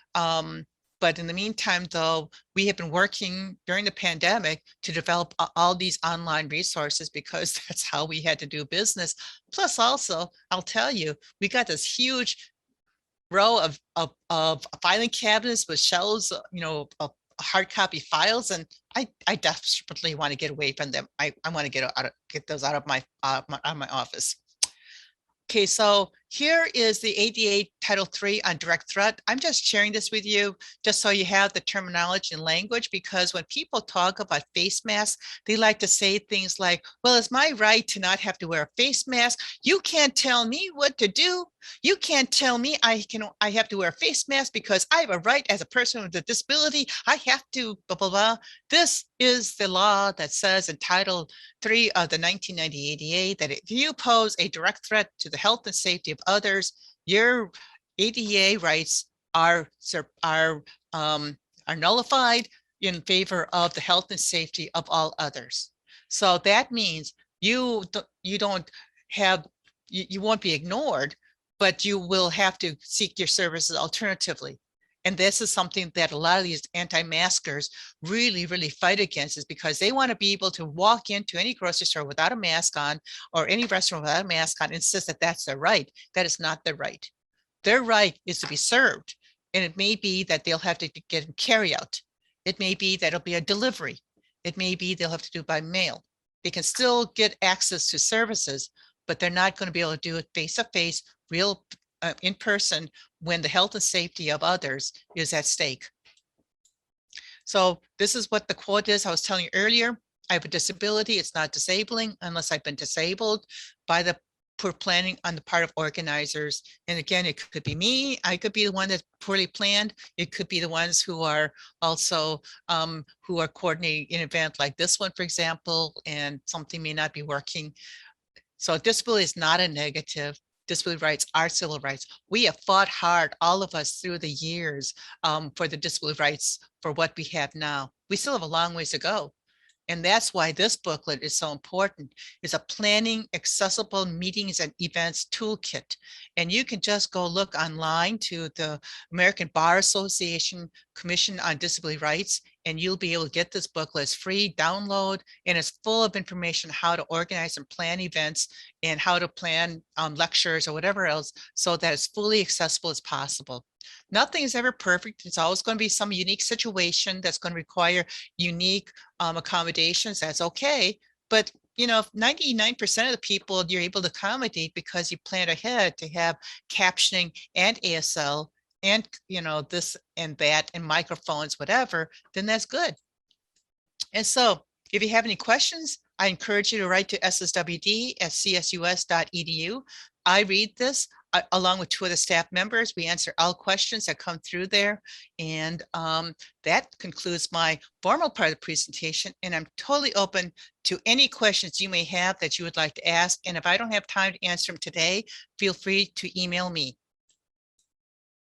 but in the meantime, though, we have been working during the pandemic to develop all these online resources because that's how we had to do business. Plus, also, I'll tell you, we got this huge row of filing cabinets with shelves, of hard copy files, and I desperately want to get away from them. I want to get those out of my office. Okay, so here is the ADA Title III on direct threat. I'm just sharing this with you just so you have the terminology and language, because when people talk about face masks, they like to say things like, well, it's my right to not have to wear a face mask. You can't tell me what to do. You can't tell me I have to wear a face mask because I have a right as a person with a disability. I have to blah, blah, blah. This is the law that says in Title 3 of the 1990 ADA that if you pose a direct threat to the health and safety of others, your ADA rights are nullified in favor of the health and safety of all others. So that means you don't have, you won't be ignored, but you will have to seek your services alternatively. And this is something that a lot of these anti-maskers really, really fight against, is because they want to be able to walk into any grocery store without a mask on, or any restaurant without a mask on, and insist that that's their right. That is not their right. Their right is to be served. And it may be that they'll have to get carry out. It may be that it'll be a delivery. It may be they'll have to do it by mail. They can still get access to services, but they're not going to be able to do it face to face, real in person, when the health and safety of others is at stake. So this is what the quote is I was telling you earlier. I have a disability. It's not disabling unless I've been disabled by the poor planning on the part of organizers. And again, it could be me. I could be the one that's poorly planned. It could be the ones who are also who are coordinating an event like this one, for example, and something may not be working. So disability is not a negative. Disability rights are civil rights. We have fought hard, all of us, through the years for the disability rights for what we have now. We still have a long ways to go. And that's why this booklet is so important. It's a planning accessible meetings and events toolkit. And you can just go look online to the American Bar Association Commission on Disability Rights, and you'll be able to get this booklet. It's free download, and it's full of information how to organize and plan events and how to plan lectures or whatever else, so that it's fully accessible as possible. Nothing is ever perfect. It's always going to be some unique situation that's going to require unique accommodations. That's okay. But, you know, 99% of the people you're able to accommodate because you planned ahead to have captioning and ASL and, you know, this and that and microphones, whatever, then that's good. And so if you have any questions, I encourage you to write to sswd@csus.edu. I read this along with two of the staff members. We answer all questions that come through there. And that concludes my formal part of the presentation. And I'm totally open to any questions you may have that you would like to ask. And if I don't have time to answer them today, feel free to email me.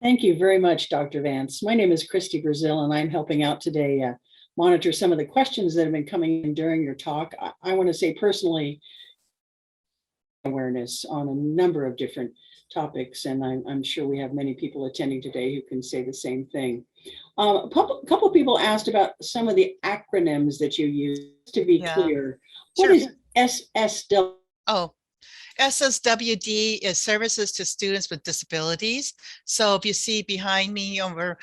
Thank you very much, Dr. Vance. My name is Christy Brazil, and I'm helping out today monitor some of the questions that have been coming in during your talk. I want to say personally, awareness on a number of different topics, and I'm sure we have many people attending today who can say the same thing. A couple of people asked about some of the acronyms that you use. To be clear, Sure. What is SSW? Oh, SSWD is Services to Students with Disabilities. So if you see behind me over,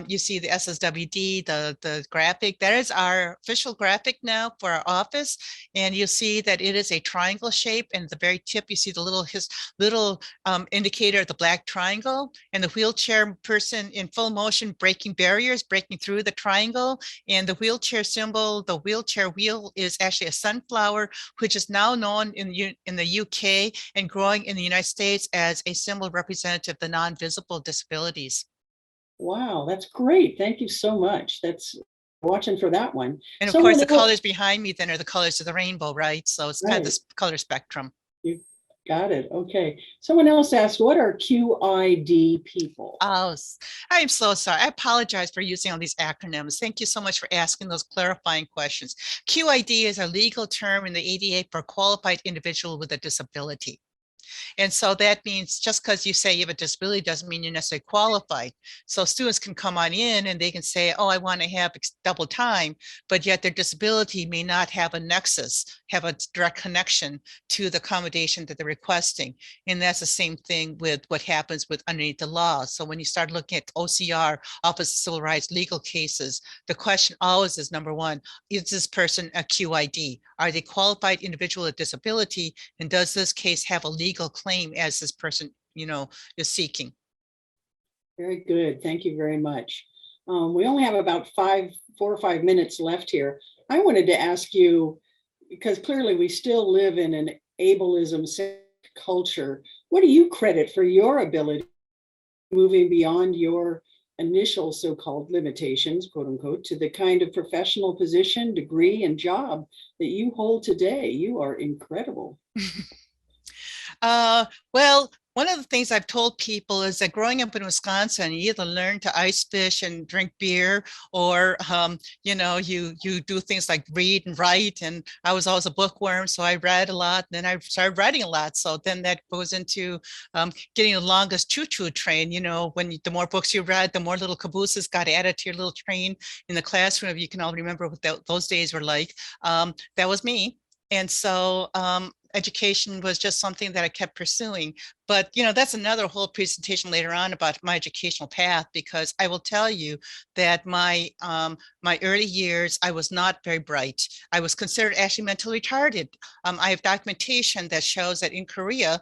you see the SSWD, the graphic. That is our official graphic now for our office. And you'll see that it is a triangle shape. And at the very tip, you see the little indicator of the black triangle, and the wheelchair person in full motion breaking barriers, breaking through the triangle. And the wheelchair symbol, the wheelchair wheel, is actually a sunflower, which is now known in the UK and growing in the United States as a symbol representative of the non-visible disabilities. Wow, that's great. Thank you so much. That's watching for that one. And of course, the colors behind me then are the colors of the rainbow, right? So it's kind of this color spectrum. You got it. Okay. Someone else asked, what are QID people? Oh, I'm so sorry. I apologize for using all these acronyms. Thank you so much for asking those clarifying questions. QID is a legal term in the ADA for qualified individual with a disability. And so that means just because you say you have a disability doesn't mean you're necessarily qualified. So students can come on in and they can say, oh, I want to have double time, but yet their disability may not have a nexus, have a direct connection to the accommodation that they're requesting. And that's the same thing with what happens with underneath the law. So when you start looking at OCR, Office of Civil Rights, legal cases, the question always is, number one, is this person a QID? Are they qualified individual with disability? And does this case have a legal claim as this person is seeking. Very good. Thank you very much. We only have about 4 or 5 minutes left here. I wanted to ask you, because clearly we still live in an ableism culture. What do you credit for your ability moving beyond your initial so-called limitations, quote unquote, to the kind of professional position, degree, and job that you hold today? You are incredible. Well, one of the things I've told people is that growing up in Wisconsin, you either learn to ice fish and drink beer, or you do things like read and write. And I was always a bookworm, so I read a lot. And then I started writing a lot. So then that goes into getting the longest choo-choo train. The more books you read, the more little cabooses got added to your little train in the classroom. If you can all remember what those days were like. That was me. And so education was just something that I kept pursuing. But, that's another whole presentation later on about my educational path, because I will tell you that my early years, I was not very bright. I was considered actually mentally retarded. I have documentation that shows that in Korea,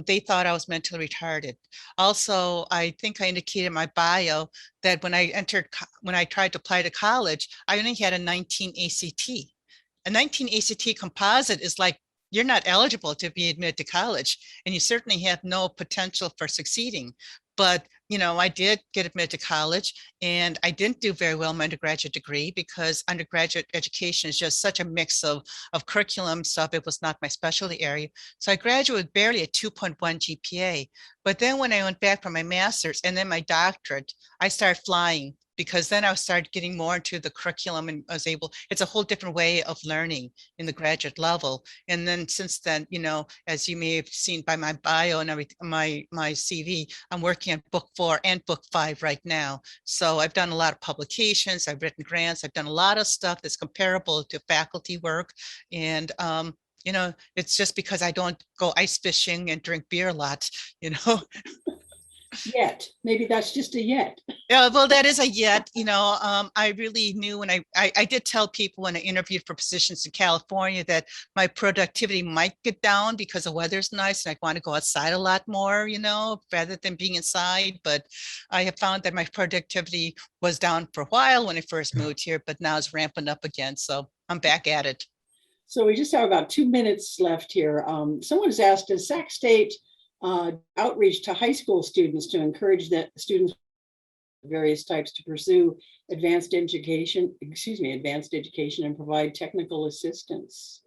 they thought I was mentally retarded. Also, I think I indicated in my bio that when I tried to apply to college, I only had a 19 ACT. A 19 ACT composite is like, you're not eligible to be admitted to college, and you certainly have no potential for succeeding. But, I did get admitted to college, and I didn't do very well in my undergraduate degree because undergraduate education is just such a mix of curriculum stuff. It was not my specialty area. So I graduated barely a 2.1 GPA. But then when I went back for my master's and then my doctorate, I started flying, because then I started getting more into the curriculum and it's a whole different way of learning in the graduate level. And then since then, as you may have seen by my bio and my CV, I'm working on book 4 and book 5 right now. So I've done a lot of publications, I've written grants, I've done a lot of stuff that's comparable to faculty work. And, it's just because I don't go ice fishing and drink beer a lot, Yet, maybe that's just a yet. Yeah, well, that is a yet. I really knew when I did tell people when I interviewed for positions in California that my productivity might get down because the weather's nice and I want to go outside a lot more, rather than being inside. But I have found that my productivity was down for a while when I first moved here, but now it's ramping up again. So I'm back at it. So we just have about 2 minutes left here. Someone's asked, does Sac State outreach to high school students to encourage the students of various types to pursue advanced education and provide technical assistance?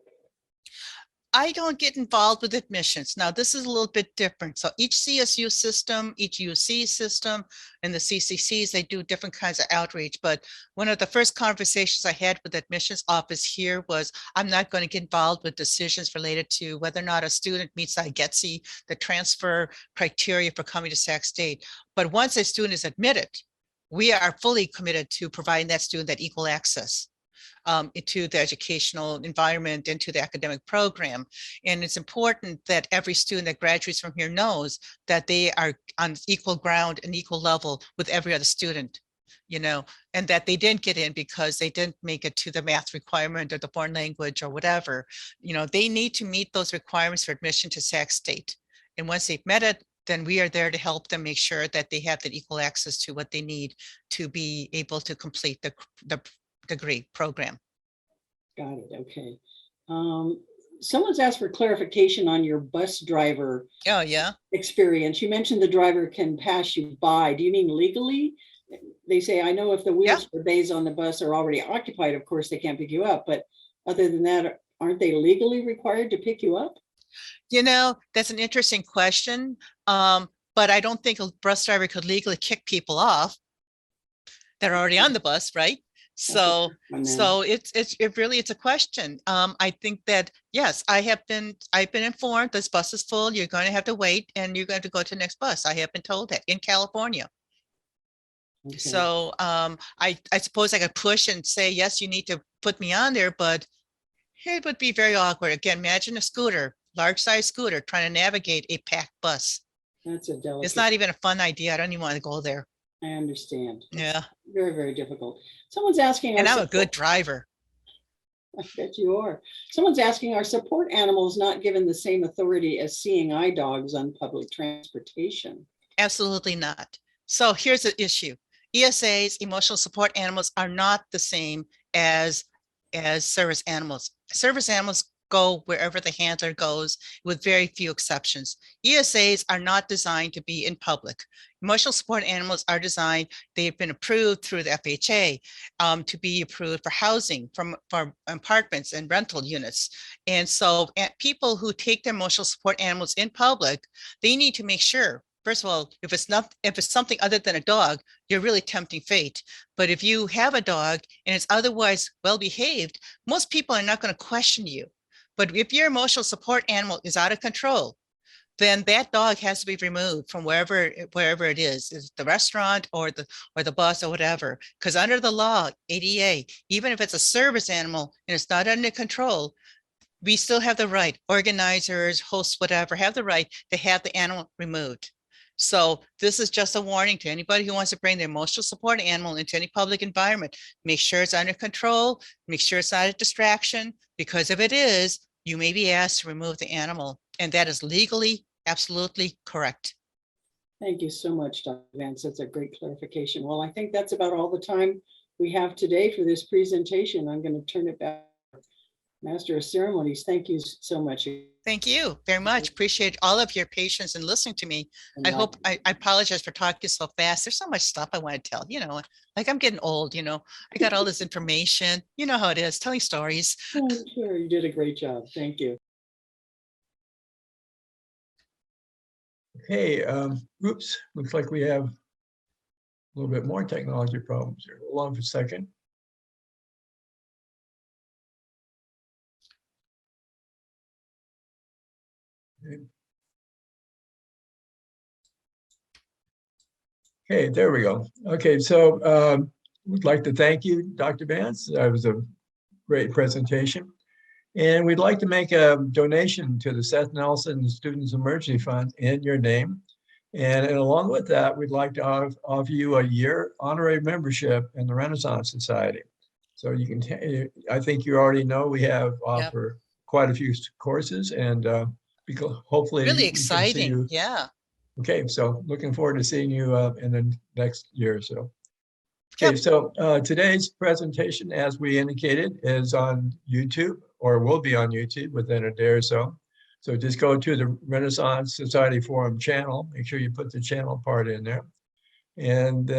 I don't get involved with admissions. Now, this is a little bit different. So each CSU system, each UC system, and the CCCs, they do different kinds of outreach. But one of the first conversations I had with the admissions office here was, I'm not going to get involved with decisions related to whether or not a student meets IGETC, the transfer criteria for coming to Sac State. But once a student is admitted, we are fully committed to providing that student that equal access into the educational environment, into the academic program. And it's important that every student that graduates from here knows that they are on equal ground and equal level with every other student, and that they didn't get in because they didn't make it to the math requirement or the foreign language or whatever. They need to meet those requirements for admission to Sac State. And once they've met it, then we are there to help them make sure that they have that equal access to what they need to be able to complete the degree program. Got it. Okay. Someone's asked for clarification on your bus driver Oh, yeah. experience. You mentioned the driver can pass you by. Do you mean legally? They say, I know if the wheels or bays on the bus are already occupied, of course, they can't pick you up. But other than that, aren't they legally required to pick you up? That's an interesting question. But I don't think a bus driver could legally kick people off that are already on the bus, right? So it's a question. I think that, yes, I've been informed this bus is full, you're going to have to wait and you're going to go to the next bus. I have been told that in California. Okay. So I suppose I could push and say, yes, you need to put me on there, but it would be very awkward. Again, imagine a scooter, large size scooter, trying to navigate a packed bus. It's not even a fun idea. I don't even want to go there. I understand. Yeah. Very, very difficult. Someone's asking. And I'm a good driver. I bet you are. Someone's asking, are support animals not given the same authority as seeing eye dogs on public transportation? Absolutely not. So here's the issue. ESAs, emotional support animals, are not the same as service animals. Service animals go wherever the handler goes, with very few exceptions. ESAs are not designed to be in public. Emotional support animals are designed, they've been approved through the FHA to be approved for housing, for apartments and rental units. And so people who take their emotional support animals in public, they need to make sure, first of all, if it's something other than a dog, you're really tempting fate. But if you have a dog and it's otherwise well behaved, most people are not going to question you. But if your emotional support animal is out of control, then that dog has to be removed from wherever it is the restaurant or the bus or whatever. Because under the law, ADA, even if it's a service animal and it's not under control, we still have the right, organizers, hosts, whatever, have the right to have the animal removed. So this is just a warning to anybody who wants to bring their emotional support animal into any public environment. Make sure it's under control, make sure it's not a distraction, because if it is, you may be asked to remove the animal, and that is legally absolutely correct. Thank you so much, Dr. Vance. That's a great clarification. Well, I think that's about all the time we have today for this presentation. I'm going to turn it back to Master of Ceremonies. Thank you so much. Thank you very much. Appreciate all of your patience in listening to me. I apologize for talking so fast. There's so much stuff I want to tell, like I'm getting old, I got all this information, you know how it is, telling stories. Oh, sure, you did a great job. Thank you. Okay, oops, looks like we have a little bit more technology problems here. Hold on for a second. Okay, there we go. Okay, so we'd like to thank you, Dr. Vance. That was a great presentation. And we'd like to make a donation to the Seth Nelson Students Emergency Fund in your name. And along with that, we'd like to offer you a year honorary membership in the Renaissance Society. So you can, I think you already know we have offer quite a few courses, and because hopefully really we can see exciting. you. Yeah. Okay, so looking forward to seeing you in the next year or so. Okay, Yep. so today's presentation, as we indicated, is on YouTube, or will be on YouTube within a day or so. So just go to the Renaissance Society Forum channel. Make sure you put the channel part in there. And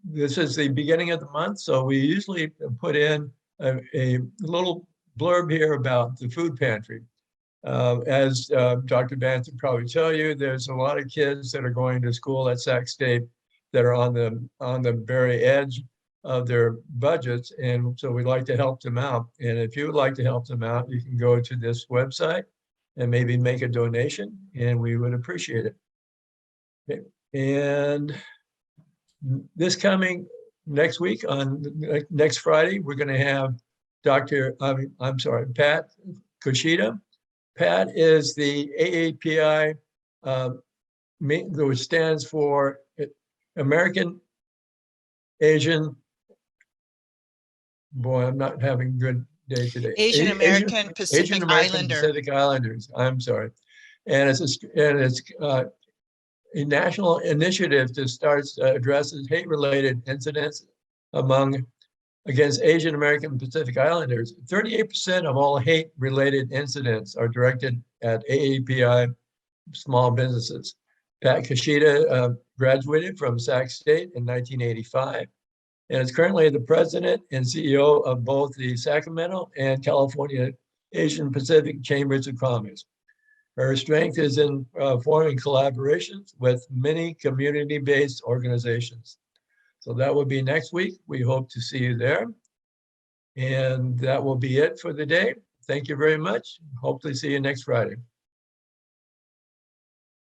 this is the beginning of the month, so we usually put in a little blurb here about the food pantry. As Dr. Vance would probably tell you, there's a lot of kids that are going to school at Sac State that are on the very edge of their budgets, and so we'd like to help them out. And if you would like to help them out, you can go to this website and maybe make a donation, and we would appreciate it. Okay. And this coming next week, on next Friday, we're going to have Pat Kushida. Pat is the AAPI, which stands for American Asian. Boy, I'm not having a good day today. Asian American Pacific Islander. Pacific Islanders. I'm sorry, and it's a national initiative to start addresses hate-related incidents against Asian American Pacific Islanders. 38% of all hate-related incidents are directed at AAPI small businesses. Pat Kushida graduated from Sac State in 1985 and is currently the president and CEO of both the Sacramento and California Asian Pacific Chambers of Commerce. Her strength is in forming collaborations with many community-based organizations. So that will be next week. We hope to see you there. And that will be it for the day. Thank you very much. Hopefully see you next Friday.